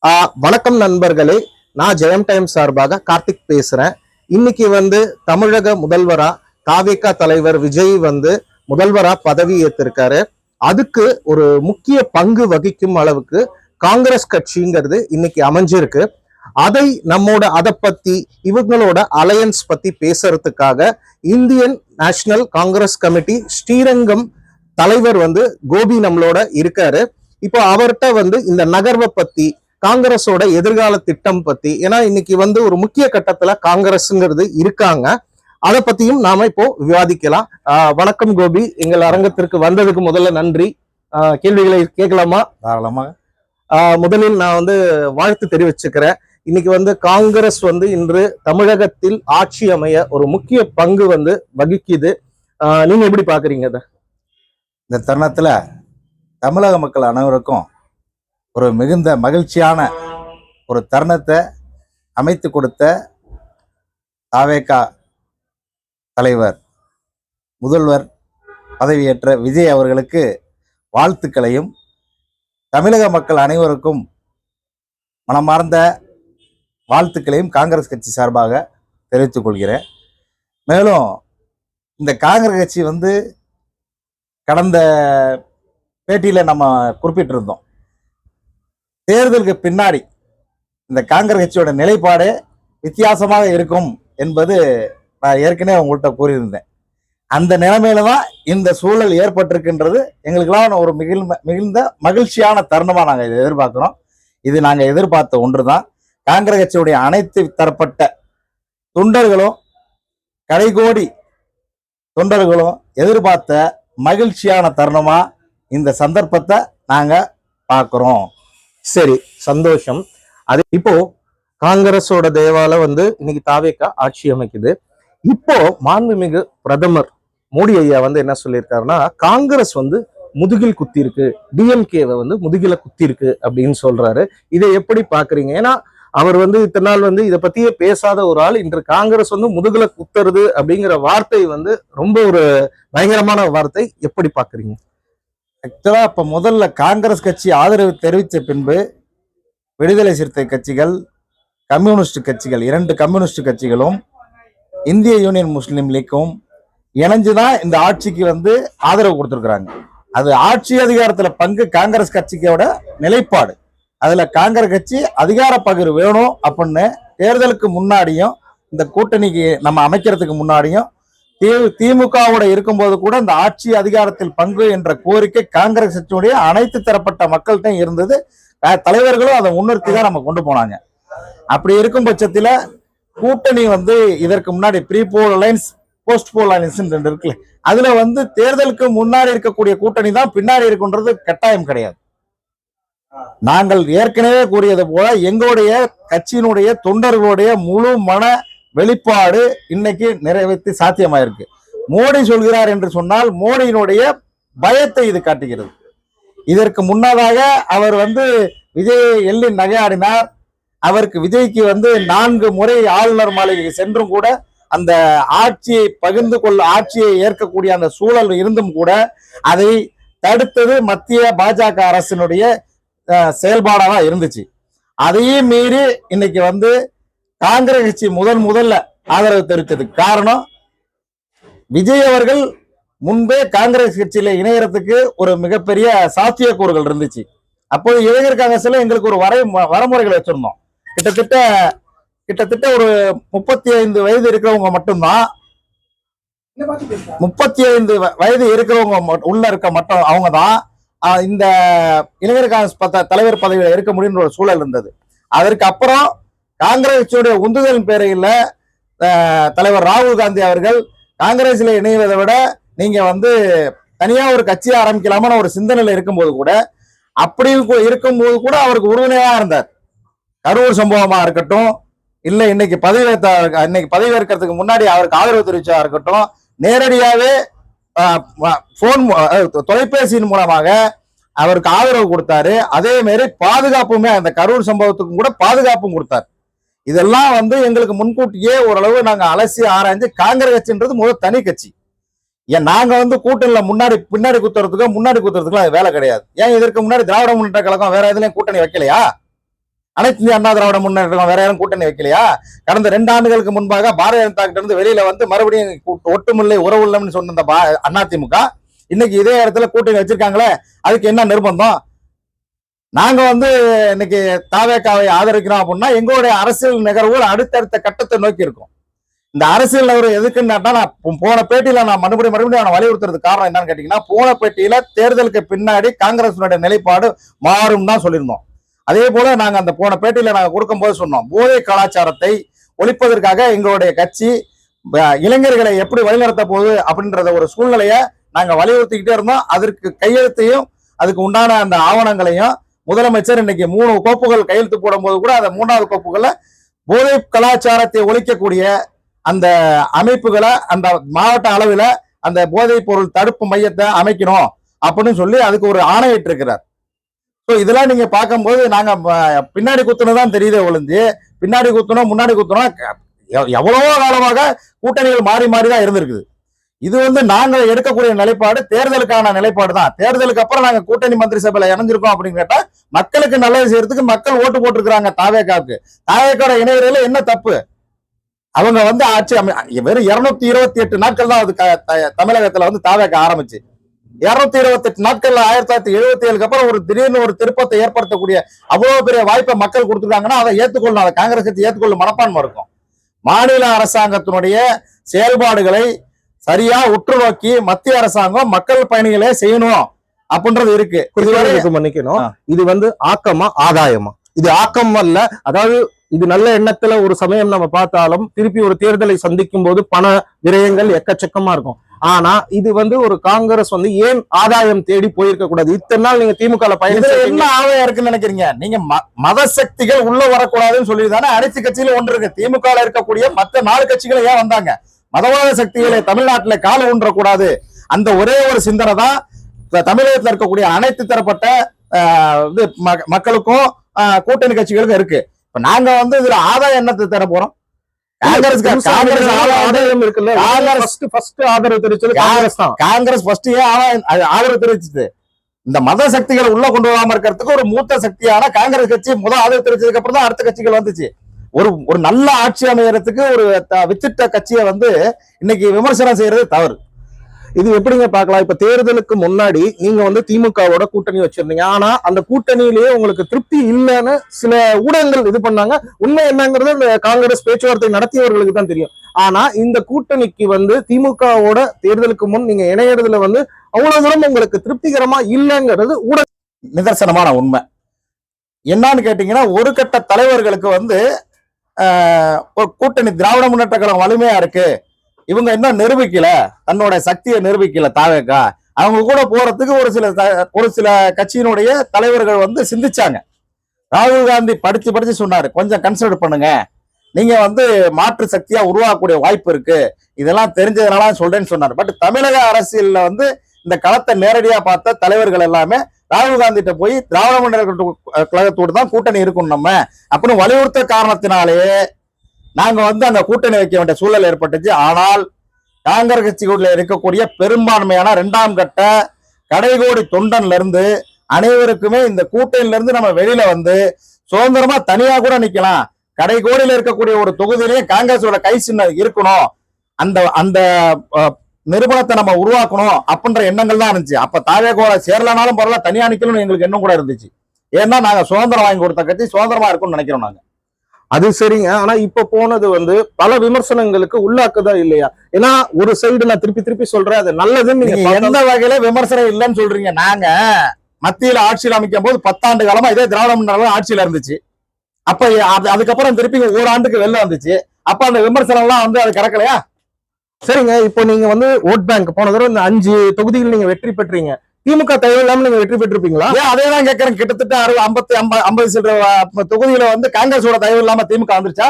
வணக்கம் நண்பர்களே. நான் ஜெயம் டைம் சார்பாக கார்த்திக் பேசுறேன். இன்னைக்கு தமிழக முதல்வரா தாவேகா தலைவர் விஜய் முதல்வரா பதவி ஏற்றிருக்காரு. அதுக்கு ஒரு முக்கிய பங்கு வகிக்கும் அளவுக்கு காங்கிரஸ் கட்சிங்கிறது இன்னைக்கு அமைஞ்சிருக்கு. அதை பத்தி இவங்களோட அலையன்ஸ் பத்தி பேசுறதுக்காக Indian national Congress committee Srirangam தலைவர் கோபி நம்மளோட இருக்காரு. இப்போ அவர்கிட்ட இந்த நகர்வை பத்தி, காங்கிரஸோட எதிர்கால திட்டம் பத்தி, ஏன்னா இன்னைக்கு ஒரு முக்கிய கட்டத்துல காங்கிரஸ்ங்கிறது இருக்காங்க, அதை பத்தியும் நாம இப்போ விவாதிக்கலாம். வணக்கம் கோபி, எங்கள் அரங்கத்திற்கு வந்ததுக்கு முதல்ல நன்றி. கேள்விகளை கேட்கலாமா? தாராளமாக. முதலில் நான் வாழ்த்து தெரிவிச்சுக்கிறேன். இன்னைக்கு காங்கிரஸ் இன்று தமிழகத்தில் ஆட்சி அமைய ஒரு முக்கிய பங்கு வகிக்குது. நீங்க எப்படி பாக்குறீங்க அதை? இந்த தருணத்துல தமிழக மக்கள் அனைவருக்கும் ஒரு மிகுந்த மகிழ்ச்சியான ஒரு தருணத்தை அமைத்து கொடுத்த தாவேகா தலைவர் முதல்வர் பதவியேற்ற விஜய் அவர்களுக்கு வாழ்த்துக்களையும், தமிழக மக்கள் அனைவருக்கும் மனமார்ந்த வாழ்த்துக்களையும் காங்கிரஸ் கட்சி சார்பாக தெரிவித்துக் கொள்கிறேன். மேலும் இந்த காங்கிரஸ் கட்சி கடந்த பேட்டியில நம்ம குறிப்பிட்டிருந்தோம், தேர்தலுக்கு பின்னாடி இந்த காங்கிரஸ் கட்சியோட நிலைப்பாடு வித்தியாசமாக இருக்கும் என்பது நான் ஏற்கனவே உங்கள்கிட்ட கூறியிருந்தேன். அந்த நிலைமையில தான் இந்த சூழல் ஏற்பட்டிருக்கின்றது. எங்களுக்கெல்லாம் ஒரு மிகுந்த மகிழ்ச்சியான தருணமா நாங்கள் இதை எதிர்பார்க்கிறோம். இது நாங்கள் எதிர்பார்த்த ஒன்று தான். காங்கிரஸ் கட்சியுடைய அனைத்து தரப்பட்ட தொண்டர்களும், கடைகோடி தொண்டர்களும் எதிர்பார்த்த மகிழ்ச்சியான தருணமா இந்த சந்தர்ப்பத்தை நாங்க பார்க்கிறோம். சரி, சந்தோஷம். அது இப்போ காங்கிரஸோட தேவால இன்னைக்கு தாவேகா ஆட்சி அமைக்குது. இப்போ மாண்புமிகு பிரதமர் மோடி ஐயா என்ன சொல்லியிருக்காருன்னா, காங்கிரஸ் முதுகில் குத்தி இருக்கு, டிஎம்கேவை முதுகில குத்தி இருக்கு அப்படின்னு சொல்றாரு. இதை எப்படி பாக்குறீங்க? ஏன்னா அவர் இத்தனை நாள் இதை பத்தியே பேசாத ஒரு ஆள், இன்று காங்கிரஸ் முதுகுல குத்துறது அப்படிங்கிற வார்த்தை ரொம்ப ஒரு பயங்கரமான வார்த்தை. எப்படி பாக்குறீங்க? ஆக்சுவலா இப்ப முதல்ல காங்கிரஸ் கட்சி ஆதரவு தெரிவித்த பின்பு விடுதலை சிறுத்தை கட்சிகள், கம்யூனிஸ்ட் கட்சிகள், 2 கம்யூனிஸ்ட் கட்சிகளும் இந்திய யூனியன் முஸ்லீம் லீக்கும் இணைஞ்சுதான் இந்த ஆட்சிக்கு ஆதரவு கொடுத்திருக்கிறாங்க. அது ஆட்சி அதிகாரத்துல பங்கு காங்கிரஸ் கட்சியோட நிலைப்பாடு. அதுல காங்கிரஸ் கட்சி அதிகார பகிர்வு வேணும் அப்படின்னு தேர்தலுக்கு முன்னாடியும், இந்த கூட்டணிக்கு நம்ம அமைக்கிறதுக்கு முன்னாடியும், திமுகவோட இருக்கும்போது கூட இந்த ஆட்சி அதிகாரத்தில் பங்கு என்ற கோரிக்கை காங்கிரஸ் கட்சியுடைய அனைத்து தரப்பட்ட மக்கள்கிட்ட இருந்தது. தலைவர்களும் அதை முன்னிறுத்தி தான் நம்ம கொண்டு போனாங்க. அப்படி இருக்கும் பட்சத்துல கூட்டணி இதற்கு முன்னாடி pre poll alliance, post poll alliance இருக்குல்ல, அதுல தேர்தலுக்கு முன்னாடி இருக்கக்கூடிய கூட்டணி தான் பின்னாடி இருக்குன்றது கட்டாயம் கிடையாது. நாங்கள் ஏற்கனவே கூறியது போல எங்களுடைய கட்சியினுடைய தொண்டர்களுடைய முழு மன வெளிப்பாடு இன்னைக்கு நிறைவேற்றி சாத்தியமாயிருக்கு. மோடி சொல்கிறார் என்று சொன்னால் மோடியினுடைய பயத்தை இது காட்டுகிறது. இதற்கு முன்னதாக அவர் விஜயை எள்ளி நகையாடினார். அவருக்கு விஜய்க்கு 4 முறை ஆளுநர் மாளிகைக்கு சென்றும் கூட அந்த ஆட்சியை பகிர்ந்து கொள்ள, ஆட்சியை ஏற்கக்கூடிய அந்த சூழல் இருந்தும் கூட அதை தடுத்தது மத்திய பாஜக அரசினுடைய செயல்பாடாக இருந்துச்சு. அதையும் மீறி இன்னைக்கு காங்கிரஸ் கட்சி முதல்ல ஆதரவு தெரிவித்ததுக்கு காரணம், விஜய் அவர்கள் முன்பே காங்கிரஸ் கட்சியில இணையறதுக்கு ஒரு மிகப்பெரிய சாத்தியக்கூறுகள் இருந்துச்சு. அப்போது இளைஞர் காங்கிரஸ்ல எங்களுக்கு ஒரு வரமுறைகள் வச்சிருந்தோம். கிட்டத்தட்ட ஒரு 35 வயது இருக்கிறவங்க மட்டும்தான், 35 வயது இருக்கிறவங்க உள்ள இருக்க மட்டும் அவங்க தான் இந்த இளைஞர் காங்கிரஸ் தலைவர் பதவியில இருக்க முடியுன்ற ஒரு சூழல் இருந்தது. அதற்கு அப்புறம் காங்கிரஸ் கட்சியுடைய உந்துதலின் பேரையில் தலைவர் ராகுல் காந்தி அவர்கள் காங்கிரஸ்ல இணைவதை விட நீங்க தனியா ஒரு கட்சியை ஆரம்பிக்கலாமான ஒரு சிந்தனையில இருக்கும்போது கூட, அப்படி இருக்கும்போது கூட அவருக்கு உறுதுணையா இருந்தார். கரூர் சம்பவமா இருக்கட்டும், இல்ல இன்னைக்கு பதவியேற்கிறதுக்கு முன்னாடி அவருக்கு ஆதரவு தெரிவிச்சா இருக்கட்டும், நேரடியாவே தொலைபேசியின் மூலமாக அவருக்கு ஆதரவு கொடுத்தாரு. அதே மாதிரி பாதுகாப்புமே, அந்த கரூர் சம்பவத்துக்கும் கூட பாதுகாப்பும் கொடுத்தார். இதெல்லாம் எங்களுக்கு முன்கூட்டியே ஓரளவு நாங்க அலசி ஆராய்ஞ்சு, காங்கிரஸ் கட்சின்றது முதல் தனி கட்சி. ஏன் நாங்க கூட்டணியில பின்னாடி குத்துறதுக்கு வேலை கிடையாது. ஏன் இதற்கு முன்னாடி திராவிட முன்னேற்ற கழகம் வேற எதுலயும் கூட்டணி வைக்கலையா? அனைத்து இந்திய அண்ணா திராவிட முன்னேற்றம் வேற யாரும் கூட்டணி வைக்கலையா? கடந்த 2 ஆண்டுகளுக்கு முன்பாக பாரதிய ஜனதா கிட்ட இருந்து வெளியில வந்து மறுபடியும் ஒட்டுமில்லை உறவுள்ளம்னு சொன்ன இந்த அதிமுக இன்னைக்கு இதே இடத்துல கூட்டணி வச்சிருக்காங்களே, அதுக்கு என்ன நிர்பந்தம்? நாங்க வந்து இன்னைக்கு தாவேக்காவை ஆதரிக்கிறோம் அப்படின்னா எங்களுடைய அரசியல் நிகழ்வுகள் அடுத்தடுத்த கட்டத்தை நோக்கி இருக்கும். இந்த அரசியல் அவர் எதுக்குன்னு கேட்டா, நான் போன பேட்டியில நான் மறுபடியும் நான் வலியுறுத்துறதுக்கு காரணம் என்னன்னு கேட்டீங்கன்னா, போன பேட்டியில தேர்தலுக்கு பின்னாடி காங்கிரஸுடைய நிலைப்பாடு மாறும் தான் சொல்லியிருந்தோம். அதே போல நாங்க அந்த போன பேட்டியில நாங்க கொடுக்கும் போது சொன்னோம், போதை கலாச்சாரத்தை ஒழிப்பதற்காக எங்களுடைய கட்சி இளைஞர்களை எப்படி வழிநடத்த போகுது அப்படின்றத ஒரு சூழ்நிலையை நாங்க வலியுறுத்திக்கிட்டே இருந்தோம். அதற்கு கையெழுத்தையும் அதுக்கு உண்டான அந்த ஆவணங்களையும் முதலமைச்சர் இன்னைக்கு 3 கோப்புகள் கையெழுத்து போடும் போது கூட அந்த 3வது கோப்புகள்ல போதை கலாச்சாரத்தை ஒழிக்கக்கூடிய அந்த அமைப்புகளை அந்த மாவட்ட அளவில் அந்த போதைப் பொருள் தடுப்பு மையத்தை அமைக்கணும் அப்படின்னு சொல்லி அதுக்கு ஒரு ஆணையிட்டு இருக்கிறார். ஸோ இதெல்லாம் நீங்க பார்க்கும்போது நாங்க பின்னாடி குத்துனதான் தெரியுதே ஒழிஞ்சு, பின்னாடி குத்தணும் முன்னாடி குத்தணும் எவ்வளவோ காலமாக கூட்டணிகள் மாறி மாறி தான் இருந்திருக்குது. இது வந்து நாங்க எடுக்கக்கூடிய நிலைப்பாடு தேர்தலுக்கான நிலைப்பாடு தான். தேர்தலுக்கு அப்புறம் நாங்க கூட்டணி மந்திரி சபையில இணைஞ்சிருக்கோம் அப்படின்னு கேட்டா, மக்களுக்கு நல்லது செய்யறதுக்கு மக்கள் ஓட்டு போட்டிருக்கிறாங்க தாவேக்காவுக்கு. தாவேக்காவோட இணையறையில என்ன தப்பு? அவங்க வந்து ஆட்சி வெறும் 228 நாட்கள் தான் அது தமிழகத்துல வந்து தாவேக்கா ஆரம்பிச்சு 228 நாட்கள்ல 1977க்கு அப்புறம் ஒரு திடீர்னு ஒரு திருப்பத்தை ஏற்படுத்தக்கூடிய அவ்வளவு பெரிய வாய்ப்பை மக்கள் கொடுத்துருக்காங்கன்னா அதை ஏற்றுக்கொள்ளணும். அதை காங்கிரஸ் கட்சி ஏற்றுக்கொள்ளும் மனப்பான்மை இருக்கும். மாநில அரசாங்கத்தினுடைய செயல்பாடுகளை சரியா உற்று நோக்கி மத்திய அரசாங்கம் மக்கள் பயணிகளே செய்யணும் அப்படின்றது இருக்கு. மன்னிக்கணும், இது வந்து ஆக்கமா ஆதாயமா? இது ஆக்கம் அல்ல. அதாவது இது நல்ல எண்ணத்துல ஒரு சமயம் நம்ம பார்த்தாலும் திருப்பி ஒரு தேர்தலை சந்திக்கும் போது பண விரயங்கள் எக்கச்சக்கமா இருக்கும். ஆனா இது வந்து ஒரு காங்கிரஸ் வந்து ஏன் ஆதாயம் தேடி போயிருக்க கூடாது? இத்தனை நாள் நீங்க திமுக என்ன ஆதாயம் இருக்குன்னு நினைக்கிறீங்க? நீங்க மத சக்திகள் உள்ள வரக்கூடாதுன்னு சொல்லி தானே அனைத்து கட்சியிலும் ஒன்று இருக்கு. திமுக இருக்கக்கூடிய மற்ற 4 கட்சிகள் ஏன் வந்தாங்க? மதவாத சக்திகளை தமிழ்நாட்டுல கால ஊன்றக்கூடாது அந்த ஒரே ஒரு சிந்தனை தான் தமிழகத்தில் இருக்கக்கூடிய அனைத்து தரப்பட்ட மக்களுக்கும் கூட்டணி கட்சிகளுக்கும் இருக்கு. இப்ப நாங்க வந்து இதுல ஆதாயம் என்னத்தை தர போறோம்? காங்கிரஸ் ஆதரவு தெரிவிச்சது இந்த மத சக்திகள் உள்ள கொண்டு வராம இருக்கிறதுக்கு ஒரு மூத்த சக்தியான காங்கிரஸ் கட்சி முதல் ஆதரவு தெரிவிச்சதுக்கு அப்புறம் தான் அடுத்த கட்சிகள் வந்துச்சு. ஒரு நல்ல ஆட்சி அமையறதுக்கு ஒரு வித்திட்ட கட்சியை வந்து இன்னைக்கு விமர்சனம் செய்யறது தவறு. இது எப்படிங்க பார்க்கலாம்? இப்ப தேர்தலுக்கு முன்னாடி நீங்க வந்து திமுகவோட கூட்டணி வச்சிருந்தீங்க. ஆனா அந்த கூட்டணியிலேயே உங்களுக்கு திருப்தி இல்லைன்னு சில ஊடகங்கள் இது பண்ணாங்க. உண்மை என்னங்கிறது இந்த காங்கிரஸ் பேச்சுவார்த்தை நடத்தியவர்களுக்கு தான் தெரியும். ஆனா இந்த கூட்டணிக்கு வந்து திமுகவோட தேர்தலுக்கு முன் நீங்க இணையறதுல வந்து அவ்வளவு தூரம் உங்களுக்கு திருப்திகரமா இல்லைங்கிறது ஊடக நிதர்சனமான உண்மை. என்னன்னு கேட்டீங்கன்னா, ஒரு கட்ட தலைவர்களுக்கு வந்து ஒரு கூட்டணி திராவிட முன்னேற்ற கழகம் வலிமையா இருக்கு, இவங்க இன்னும் நிரூபிக்கல, தன்னோட சக்தியை நிரூபிக்கல தாவேக்கா, அவங்க கூட போறதுக்கு ஒரு சில கட்சியினுடைய தலைவர்கள் வந்து சிந்திச்சாங்க. ராகுல் காந்தி படிச்சு சொன்னாரு, கொஞ்சம் கன்சிடர் பண்ணுங்க, நீங்க வந்து மாற்று சக்தியா உருவாக்கக்கூடிய வாய்ப்பு இருக்கு, இதெல்லாம் தெரிஞ்சதுனால சொல்றேன்னு சொன்னார். பட் தமிழக அரசியல்ல வந்து இந்த களத்தை நேரடியா பார்த்த தலைவர்கள் எல்லாமே ராகுல் காந்திட்ட போய் திராவிட முன்னேற்ற கழகத்தோடு தான் கூட்டணி இருக்கும் நம்ம அப்படின்னு வலியுறுத்த காரணத்தினாலே நாங்க வந்து அந்த கூட்டணி வைக்க வேண்டிய சூழல் ஏற்பட்டுச்சு. ஆனால் காங்கிரஸ் கட்சிக்குள்ள இருக்கக்கூடிய பெரும்பான்மையான 2ஆம் கட்ட கடைகோடி தொண்டன்ல இருந்து அனைவருக்குமே இந்த கூட்டணியில இருந்து நம்ம வெளியில வந்து சுதந்திரமா தனியா கூட நிக்கலாம், கடைகோடியில இருக்கக்கூடிய ஒரு தொகுதியிலேயே காங்கிரஸோட கை சின்னம் இருக்கணும், அந்த நிறுவனத்தை நம்ம உருவாக்கணும் அப்படின்ற எண்ணங்கள் தான் இருந்துச்சு. அப்ப தாவேகோட சேரலனாலும் பரவாயில்ல, தனியா நிக்கணும்னு எங்களுக்கு எண்ணம் கூட இருந்துச்சு. ஏன்னா நாங்க சுதந்திரம் வாங்கி கொடுத்த கட்சி சுதந்திரமா இருக்கும்னு நினைக்கிறோம் நாங்க. அது சரிங்க. ஆனா இப்ப போனது வந்து பல விமர்சனங்களுக்கு உள்ளாக்குதா இல்லையா? ஏன்னா ஒரு சைடு நான் திருப்பி சொல்றேன், அது நல்லதுன்னு நீங்க எந்த வகையில விமர்சனம் இல்லைன்னு சொல்றீங்க? நாங்க மத்தியில ஆட்சியில் அமைக்கும் போது 10 ஆண்டு காலமா இதே திராவிட முன்னேற்ற ஆட்சியில இருந்துச்சு. அப்ப அதுக்கப்புறம் திருப்பி 1 ஆண்டுக்கு வெளில வந்துச்சு. அப்ப அந்த விமர்சனம் எல்லாம் வந்து அது கிடக்கலையா? சரிங்க. இப்போ நீங்க வந்து ஓட் பேங்க் போன தடவை இந்த 5 தொகுதிகள் நீங்க வெற்றி பெற்றீங்க. திமுக தயவு இல்லாம நீங்க வெற்றி பெற்றிருப்பீங்களா? அதேதான் கேட்கறேன். கிட்டத்தட்ட 50 சில தொகுதியில வந்து காங்கிரஸோட தயவு இல்லாம திமுக வந்துருச்சா?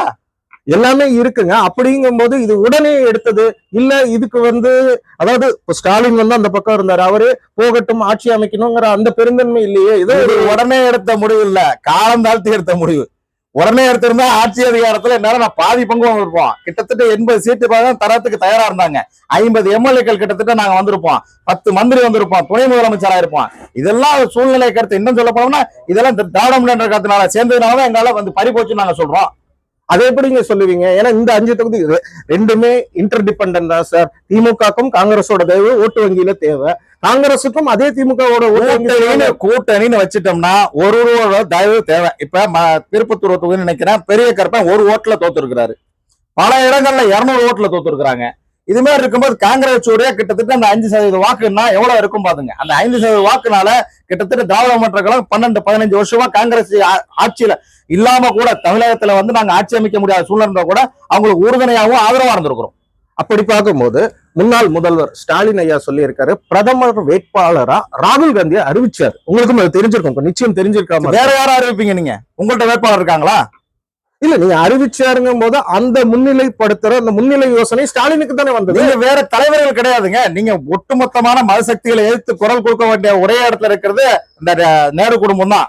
எல்லாமே இருக்குங்க. அப்படிங்கும் போது இது உடனே எடுத்தது இல்ல, இதுக்கு வந்து அதாவது ஸ்டாலின் வந்து அந்த பக்கம் இருந்தாரு, அவரே போகட்டும் ஆட்சி அமைக்கணுங்கிற அந்த பெருந்தன்மை இல்லையே. இது உடனே எடுத்த முடிவு இல்ல, காலம் தாழ்த்தி எடுத்த முடிவு. உடனே எடுத்திருந்தா ஆட்சி அதிகாரத்துல என்னால நான் பாதி பங்கு வந்திருப்போம். கிட்டத்தட்ட 80 சீட்டு தரத்துக்கு தயாரா இருந்தாங்க. 50 எம்எல்ஏக்கள் கிட்டத்தட்ட நாங்க வந்திருப்போம். 10 மந்திரி வந்திருப்போம். துணை முதலமைச்சரா இருப்போம். இதெல்லாம் சூழ்நிலை கருத்து. இன்னும் சொல்ல போனோம்னா இதெல்லாம் திராவிட முன்னேற்ற கழகத்தினால சேர்ந்ததுனால எங்களால வந்து பறி போச்சுன்னு நாங்க சொல்றோம். அதை எப்படிங்க சொல்லுவீங்க? ஏன்னா இந்த 5 தொகுதி ரெண்டுமே இன்டர்டிபெண்டன்ட் தான் சார். திமுகக்கும் காங்கிரஸோட தேவை ஓட்டு வங்கியில தேவை, காங்கிரசுக்கும் அதே திமுகவோட கூட்டணின்னு வச்சுட்டோம்னா ஒரு தயவு தேவை. இப்ப திருப்பத்தூர் தொகுதி நினைக்கிறேன் பெரிய கருப்பன் ஒரு ஓட்டுல தோத்து இருக்கிறாரு. பல இடங்கள்ல 200 ஓட்டுல தோத்து இருக்கிறாங்க. இது மாதிரி இருக்கும்போது காங்கிரஸ் உடைய கிட்டத்தட்ட அந்த 5% வாக்குன்னா எவ்வளவு இருக்கும் பாருங்க. அந்த 5% வாக்குனால கிட்டத்தட்ட திராவிட முன்னேற்ற கழகம் 12-15 வருஷமா காங்கிரஸ் ஆட்சியில இல்லாம கூட தமிழகத்துல வந்து நாங்க ஆட்சி அமைக்க முடியாத சூழ்நிலை கூட அவங்களுக்கு உறுதுணையாகவும் ஆதரவா இருந்திருக்கிறோம். அப்படி பார்க்கும்போது முன்னாள் முதல்வர் ஸ்டாலின் ஐயா சொல்லி இருக்காரு, பிரதமர் வேட்பாளரா ராகுல் காந்தியை அறிவிச்சாரு. உங்களுக்கும் அது தெரிஞ்சிருக்கும், நிச்சயம் தெரிஞ்சிருக்காம. வேற யாரும் அறிவிப்பீங்க? நீங்க உங்கள்ட்ட வேட்பாளர் இருக்காங்களா? இல்ல, நீங்க அறிவிச்சாருங்கும் போது அந்த முன்னிலைப்படுத்துற அந்த முன்னிலை யோசனை ஸ்டாலினுக்கு தானே வந்தது. நீங்க வேற தலைவர்கள் கிடையாதுங்க. நீங்க ஒட்டுமொத்தமான மதசக்திகளை எதிர்த்து குரல் கொடுக்க வேண்டிய ஒரே இடத்துல இருக்கிறது இந்த நேரு குடும்பம் தான்.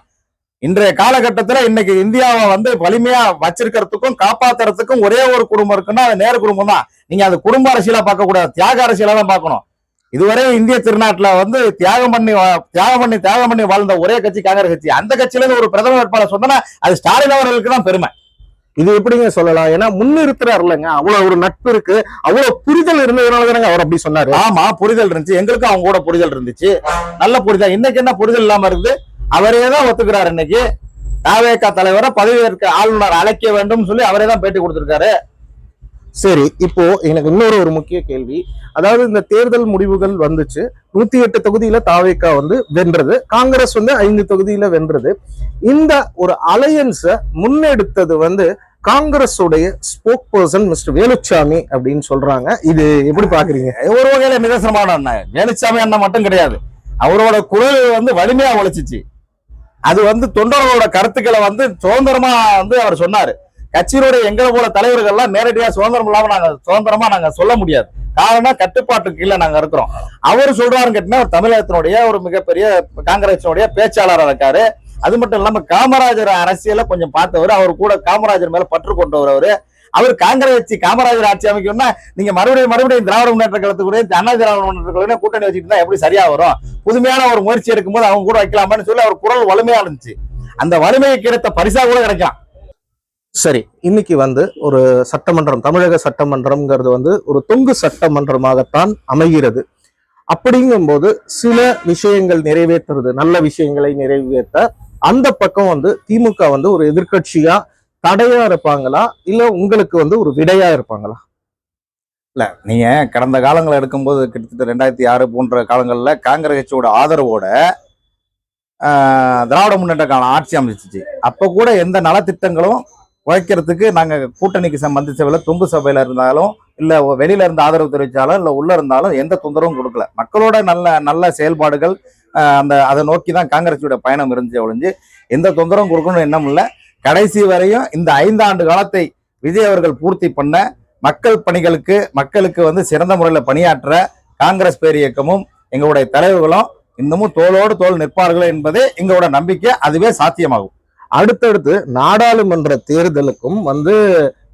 இன்றைய காலகட்டத்துல இன்னைக்கு இந்தியாவை வந்து வலிமையா வச்சிருக்கிறதுக்கும் காப்பாத்துறதுக்கும் ஒரே ஒரு குடும்பம் இருக்குன்னா அது நேரு குடும்பம் தான். நீங்க அது குடும்ப அரசியலா பார்க்க கூடாது, தியாக அரசியலா தான் பார்க்கணும். இதுவரை இந்திய திருநாட்டுல வந்து தியாகம் பண்ணி வாழ்ந்த ஒரே கட்சி காங்கிரஸ் கட்சி. அந்த கட்சியில இருந்து ஒரு பிரதமர் வேட்பாளர் சொன்னா அது ஸ்டாலின் அவர்களுக்கு தான் பெருமை. இது எப்படிங்க சொல்லலாம்? ஏன்னா முன்னிறுத்துறாரு இல்லைங்க, அவ்வளவு ஒரு நட்பு இருக்கு, அவ்வளவு புரிதல் இருந்ததுனால தானங்க அவர் அப்படி சொன்னாரு. ஆமா, புரிதல் இருந்துச்சு, எங்களுக்கும் அவங்க கூட புரிதல் இருந்துச்சு, நல்ல புரிதல். இன்னைக்கு என்ன புரிதல் இல்லாம இருக்குது? அவரே தான் ஒத்துக்கிறாரு. இன்னைக்கு தாவேகா தலைவரை பதவியேற்க ஆளுநர் அழைக்க வேண்டும் சொல்லி அவரே தான் பேட்டி கொடுத்திருக்காரு. சரி, இப்போ எனக்கு இன்னொரு முக்கிய கேள்வி. அதாவது இந்த தேர்தல் முடிவுகள் வந்துச்சு, 108 தொகுதியில தாவேகா வந்து வென்றது, காங்கிரஸ் வந்து 5 தொகுதியில வென்றது. இந்த ஒரு அலையன்ஸ முன்னெடுத்தது வந்து காங்கிரஸ் உடைய ஸ்போக் பர்சன் மிஸ்டர் வேலுச்சாமி அப்படின்னு சொல்றாங்க. இது எப்படி பாக்குறீங்க? ஒரு வகையில நிதர்சனமான வேலுச்சாமி அண்ணன் மட்டும் கிடையாது, அவரோட குரல் வந்து வலிமையா ஒழிச்சிச்சு. அது வந்து தொண்டர்களோட கருத்துக்களை வந்து சுதந்திரமா வந்து அவர் சொன்னாரு. கட்சியினுடைய எங்களை போல தலைவர்கள் எல்லாம் நேரடியா சுதந்திரம் இல்லாம சுதந்திரமா நாங்க சொல்ல முடியாது. காரணம் கட்டுப்பாட்டுக்கு கீழே நாங்க இருக்கிறோம். அவரு சொல்றாருன்னு கேட்டீங்கன்னா ஒரு தமிழகத்தினுடைய ஒரு மிகப்பெரிய காங்கிரசினுடைய பேச்சாளராக இருக்காரு. அது மட்டும் இல்லாம காமராஜர் அரசியல கொஞ்சம் பார்த்தவர், அவர் கூட காமராஜர் மேல பற்று கொண்டவர். அவர் காங்கிரஸ் காமராஜர் ஆட்சி அமைக்கணும்னா நீங்க மறுபடியும் திராவிட முன்னேற்ற கழகத்துக்கு அண்ணா திராவிட முன்னேற்ற கழகம் கூட்டணி வச்சுட்டு இருந்தா எப்படி சரியா வரும்? புதுமையான ஒரு முயற்சி எடுக்கும்போது அவங்க கூட வைக்கலாமான்னு சொல்லி அவர் குரல் வலிமையா இருந்துச்சு. அந்த வலிமையை கிடைத்த பரிசா கூட கிடைக்கும். சரி, இன்னைக்கு வந்து ஒரு சட்டமன்றம், தமிழக சட்டமன்றம்ங்கிறது வந்து ஒரு தொங்கு சட்டமன்றமாகத்தான் அமைகிறது. அப்படிங்கும்போது சில விஷயங்கள் நிறைவேற்றுறது, நல்ல விஷயங்களை நிறைவேற்ற அந்த பக்கம் வந்து திமுக வந்து ஒரு எதிர்கட்சியா தடையா இருப்பாங்களா, இல்ல உங்களுக்கு வந்து ஒரு விடையா இருப்பாங்களா? இல்ல, நீங்க கடந்த காலங்களை எடுக்கும்போது கிட்டத்தட்ட 2006 போன்ற காலங்கள்ல காங்கிரஸ் கட்சியோட ஆதரவோட திராவிட முன்னேற்ற கழகம் ஆட்சி அமைச்சிச்சு. அப்ப கூட எந்த நலத்திட்டங்களும் குறைக்கிறதுக்கு நாங்க கூட்டணிக்கு சம்பந்திச்சவள தொங்கு சபையில இருந்தாலும் இல்ல வெளியில இருந்து ஆதரவு தெரிவிச்சாலும் இல்ல உள்ள இருந்தாலும் எந்த தொந்தரவும் கொடுக்கல. மக்களோட நல்ல செயல்பாடுகள் அதை நோக்கி தான் காங்கிரஸோட பயணம் இருந்துச்சு ஒழிஞ்சு எந்த தொந்தரவும் கொடுக்கணும்னு எண்ணம் இல்லை. கடைசி வரையும் இந்த 5 ஆண்டு காலத்தை விஜய் அவர்கள் பூர்த்தி பண்ண மக்களுக்கு வந்து சிறந்த முறையில் பணியாற்ற காங்கிரஸ் பேர் இயக்கமும் எங்களுடைய தலைவர்களும் இன்னமும் தோளோடு தோல் நிற்பார்கள் என்பதே எங்களோட நம்பிக்கை. அதுவே சாத்தியமாகும். அடுத்தடுத்து நாடாளுமன்ற தேர்தலுக்கும் வந்து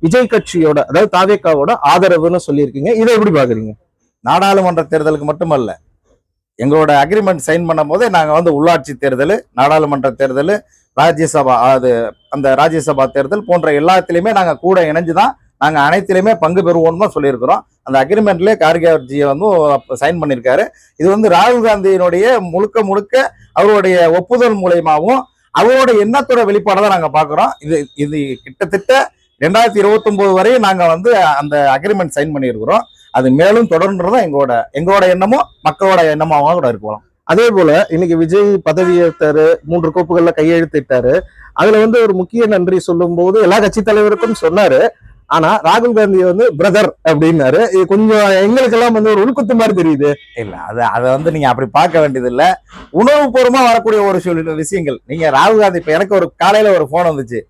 விஜய் கட்சியோட, அதாவது தாவேகாவோட ஆதரவுன்னு சொல்லியிருக்கீங்க, இதை எப்படி பாக்குறீங்க? நாடாளுமன்ற தேர்தலுக்கு மட்டுமல்ல, எங்களோட அக்ரிமெண்ட் சைன் பண்ணும் போதே நாங்க வந்து உள்ளாட்சி தேர்தல், நாடாளுமன்ற தேர்தல், ராஜ்யசபா, அந்த ராஜ்யசபா தேர்தல் போன்ற எல்லாத்திலையுமே நாங்க கூட இணைஞ்சுதான் நாங்க அனைத்திலுமே பங்கு பெறுவோம்னு தான் சொல்லியிருக்கிறோம். அந்த அக்ரிமெண்ட்லேயே கார்கேஜியை வந்து சைன் பண்ணியிருக்காரு. இது வந்து ராகுல் காந்தியினுடைய முழுக்க அவருடைய ஒப்புதல் மூலயமாவும் அவரோட எண்ணத்தோட வெளிப்பாடு தான் நாங்க பாக்குறோம். இது கிட்டத்தட்ட 2029 வரையும் நாங்க வந்து அந்த அக்ரிமெண்ட் சைன் பண்ணியிருக்கிறோம். அது மேலும் தொடர்ன்றதும் எங்களோட எண்ணமும் மக்களோட எண்ணமாகவும் கூட இருக்கலாம். அதே போல இன்னைக்கு விஜய் பதவியேற்றாரு, 3 கோப்புகள்ல கையெழுத்திட்டாரு. அதுல வந்து ஒரு முக்கிய நன்றி சொல்லும் போது எல்லா கட்சி தலைவருக்கும் சொன்னாரு. ஆனா ராகுல் காந்தி வந்து பிரதர் அப்படின்னாரு. இது கொஞ்சம் எங்களுக்கு எல்லாம் வந்து ஒரு உள்குத்து மாதிரி தெரியுது. இல்ல, அதை வந்து நீங்க அப்படி பார்க்க வேண்டியது இல்ல. உணவு பூர்வமா வரக்கூடிய ஒரு சில விஷயங்கள். நீங்க ராகுல் காந்தி, இப்ப எனக்கு ஒரு காலையில ஒரு போன் வந்துச்சு.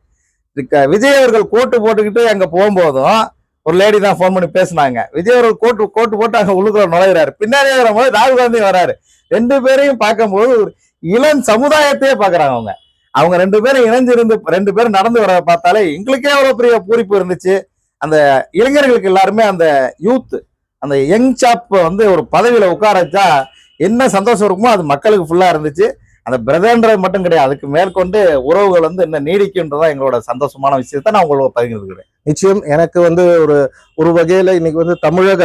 விஜய் அவர்கள் கோட்டு போட்டுக்கிட்டு அங்க போகும்போதும் ஒரு லேடி தான் போன் பண்ணி பேசினாங்க. விஜய் அவர்கள் கோட்டு போட்டு அங்க உள்ளுக்குள்ள நுழைகிறாரு. பின்னாடி வரும்போது ராகுல் காந்தி வராரு. 2 பேரையும் பார்க்கும்போது இளம் சமுதாயத்தையே பாக்குறாங்க அவங்க. அவங்க 2 பேரும் இணைஞ்சிருந்து 2 பேரும் நடந்து வர பார்த்தாலே எங்களுக்கே எவ்வளவு பெரிய பூரிப்பு இருந்துச்சு. அந்த இளைஞர்களுக்கு எல்லாருமே அந்த யூத் அந்த யங் சாப் வந்து ஒரு பதவியில உட்கார வச்சா என்ன சந்தோஷம் இருக்குமோ அது மக்களுக்கு ஃபுல்லா இருந்துச்சு. அந்த பிரதர்ன்றது மட்டும் கிடையாது, அதுக்கு மேற்கொண்டு உறவுகள் வந்து என்ன நீடிக்குன்றதா எங்களோட சந்தோஷமான விஷயத்த நான் உங்களுக்கு பகிர்ந்துக்கிறேன். நிச்சயம் எனக்கு வந்து ஒரு வகையில இன்னைக்கு வந்து தமிழக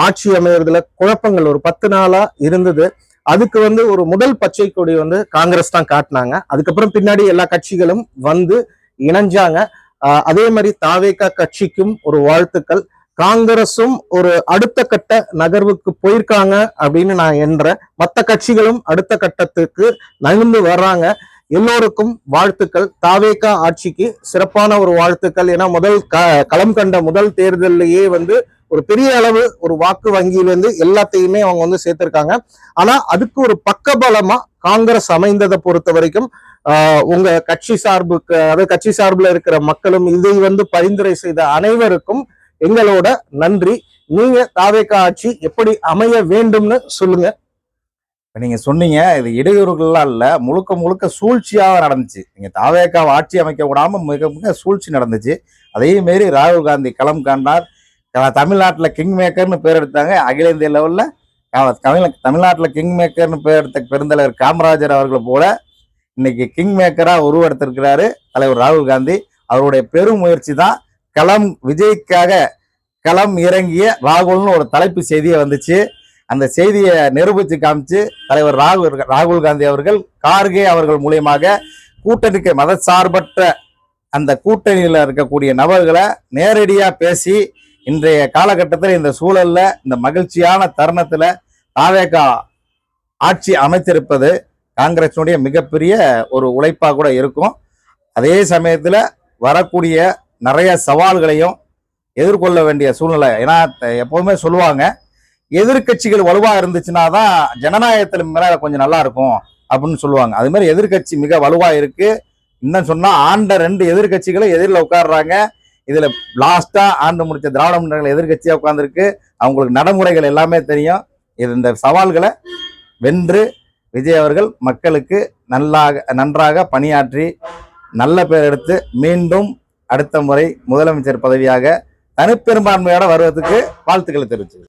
ஆட்சி அமையறதுல குழப்பங்கள் ஒரு 10 நாளா இருந்தது. அதுக்கு வந்து ஒரு முதல் பச்சை கொடி வந்து காங்கிரஸ் தான் காட்டினாங்க. அதுக்கப்புறம் பின்னாடி எல்லா கட்சிகளும் வந்து இணைஞ்சாங்க. அதே மாதிரி தாவேகா கட்சிக்கும் ஒரு வாழ்த்துக்கள். காங்கிரஸும் ஒரு அடுத்த கட்ட நகர்வுக்கு போயிருக்காங்க அப்படின்னு நான் எண்றேன். மற்ற கட்சிகளும் அடுத்த கட்டத்துக்கு நகர்ந்து வர்றாங்க. எல்லோருக்கும் வாழ்த்துக்கள். தாவேகா ஆட்சிக்கு சிறப்பான ஒரு வாழ்த்துக்கள். ஏன்னா களம் கண்ட முதல் தேர்தலிலேயே வந்து ஒரு பெரிய அளவு ஒரு வாக்கு வங்கியிலிருந்து எல்லாத்தையுமே அவங்க வந்து சேர்த்திருக்காங்க. ஆனா அதுக்கு ஒரு பக்கபலமா காங்கிரஸ் அமைந்ததை பொறுத்த வரைக்கும் உங்க கட்சி சார்புக்கு, அதாவது கட்சி சார்பில் இருக்கிற மக்களும் இதை வந்து பரிந்துரை செய்த அனைவருக்கும் எங்களோட நன்றி. நீங்க தாவேகா ஆட்சி எப்படி அமைய வேண்டும்னு சொல்லுங்க. நீங்க சொன்னீங்க இது இடையூறுகள்லாம் இல்ல, முழுக்க முழுக்க சூழ்ச்சியாக நடந்துச்சு. நீங்க தாவேகா ஆட்சி அமைக்க விடாம மிக மிக சூழ்ச்சி நடந்துச்சு. அதே மாரி ராகுல் காந்தி களம் காண்டார். தமிழ்நாட்டுல கிங் மேக்கர்னு பேர் எடுத்தாங்க. அகில இந்திய லெவல்ல தமிழ்நாட்டுல கிங் மேக்கர்னு பேர் எடுத்த பெருந்தலைவர் காமராஜர் அவர்களை போல இன்னைக்கு கிங் மேக்கரா உருவெடுத்திருக்கிறாரு தலைவர் ராகுல் காந்தி. அவருடைய பெரும் முயற்சி தான் விஜய்க்காக களம் இறங்கிய ராகுல்னு ஒரு தலைப்பு செய்தியை வந்துச்சு. அந்த செய்தியை நிரூபித்து காமிச்சு தலைவர் ராகுல் காந்தி அவர்கள் கார்கே அவர்கள் மூலியமாக கூட்டணிக்கு மதசார்பற்ற அந்த கூட்டணியில இருக்கக்கூடிய நபர்களை நேரடியா பேசி இன்றைய காலகட்டத்தில் இந்த சூழல்ல இந்த மகிழ்ச்சியான தருணத்துல தாவேகா ஆட்சி அமைத்திருப்பது காங்கிரஸுடைய மிகப்பெரிய ஒரு உழைப்பா கூட இருக்கும். அதே சமயத்துல வரக்கூடிய நிறைய சவால்களையும் எதிர்கொள்ள வேண்டிய சூழ்நிலை. ஏன்னா எப்பவுமே சொல்லுவாங்க எதிர்கட்சிகள் வலுவா இருந்துச்சுன்னா தான் ஜனநாயகத்துல மேல கொஞ்சம் நல்லா இருக்கும் அப்படின்னு சொல்லுவாங்க. அது மாதிரி எதிர்கட்சி மிக வலுவா இருக்கு. இன்னும் சொன்னா ஆண்ட 2 எதிர்கட்சிகளும் எதிரில் உட்காடுறாங்க. இதுல லாஸ்டா ஆண்டு முடிச்ச திராவிட முன்னேற்ற எதிர்கட்சியா உட்கார்ந்துருக்கு. அவங்களுக்கு நடைமுறைகள் எல்லாமே தெரியும். இந்த சவால்களை வென்று விஜய் அவர்கள் மக்களுக்கு நன்றாக பணியாற்றி நல்ல பேர் எடுத்து மீண்டும் அடுத்த முறை முதலமைச்சர் பதவியாக தனிப்பெரும்பான்மையோட வருவதற்கு வாழ்த்துக்களை தெரிவிச்சு